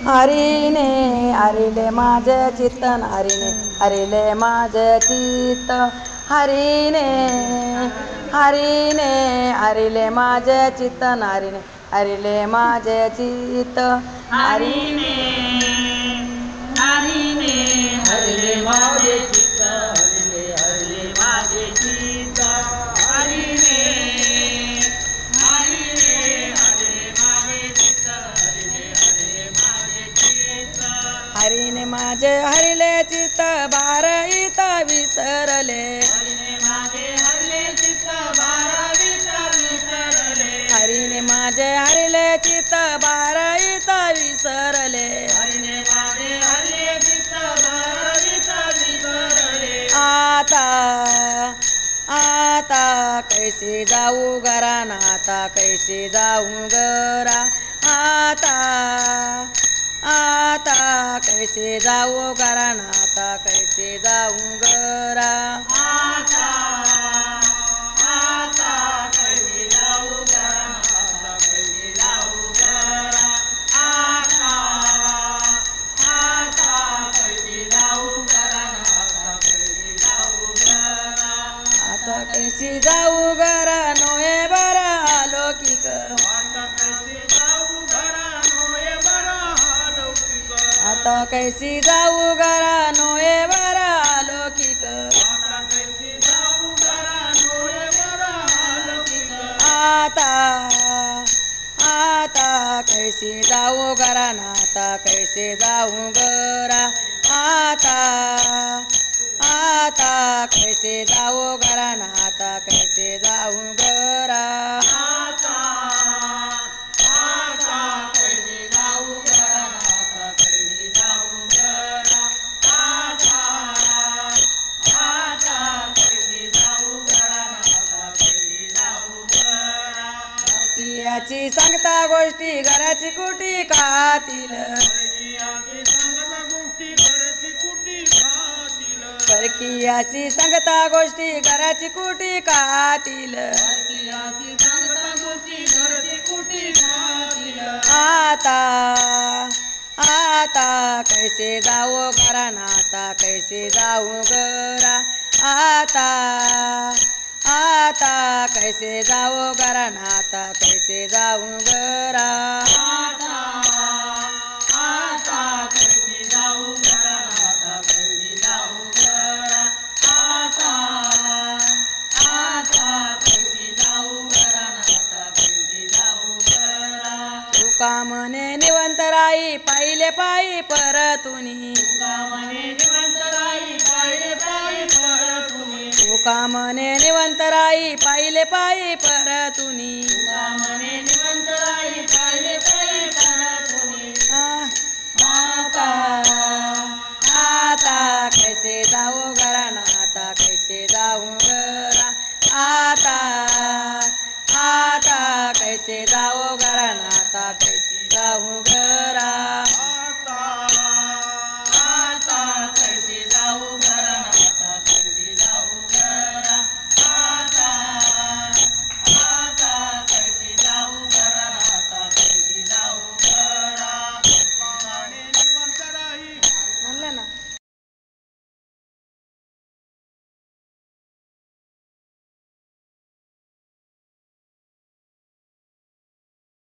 हरीने हरिले माझे चित्त हरीने हरिले माझे चित्त हरीने हरीने हरिले माझे चित्त हरीने हरिले माझे चित्त हरीने हरीने हरिले माझे चित्त हरिले हरिले माझे चित्त हरीने हरीने हरिले माझे चित्त हरिले हरिले माझे चित्त हरीने माझे हरिले चित्त बारईत विसरले हरीने माझे हरिले चित्त बारावीत विसरले हरीने माझे हरिले चित्त बारईत विसरले हरीने माझे हरिले चित्त बारावीत विसरले आता आता कैसे जाऊ घराना आता कैसे जाऊ घरा आता आता कैसे जाऊ घराना आता कैसे जाऊ घरा आता आता कैसे जाऊ घरा आता कैसे जाऊ घरा आता आता कैसे जाऊ घरा आता कैसे जाऊ घरा आता कैसे जाऊ घरा नोहे बरा लौकिक आता कैसे जाऊ घरा नोये बरा लौकिक आता कैसे जाऊ घरा नोहे बरा लौकिक आता कैसे जाऊ घरा नोये बरा लौकिक आता आता कैसे जाऊ घरा ना आता कैसे जाऊ घरा आता आता कैसे जाऊ घरा ना आता कैसे जाऊ घरा आता आता कैसे जाऊ घरा आता कैसे जाऊ घरा आता आता कैसे जाऊ घरा आता कैसे जाऊ घरा याची सांगता गोष्टी घराची कुटी खातील परकीयाची सांगता गोष्टी घरची कुटी खातील परकीयाची सांगता गोष्टी घराची कुटी खातील परकीयाची सांगता गोष्टी घरची कुटी खातील आता आता कैसे जाऊ घरा ना आता कैसे जाऊ घरा आता आता कैसे जाऊ घरा ना आता कैसे जाऊ घरा आता आता कैसे जाऊ घरा आता कैसे जाऊ घरा आता आता कैसे जाऊ घरा आता कैसे जाऊ घरा तुका म्हणे निवंतराई पाहिले पायी परतुनी तुका म्हणे निवंतराई पाहिले पायी परतुनी तुका म्हणे निवंतराई पाहिले पायी परतुनी तुका म्हणे निवंतराई पाहिले पायी परतुनी आता आता कैसे जाऊ घरा ना आता कैसे जाऊ घरा आता आता कैसे जाऊ घरा ना आता कैसे जाऊ घरा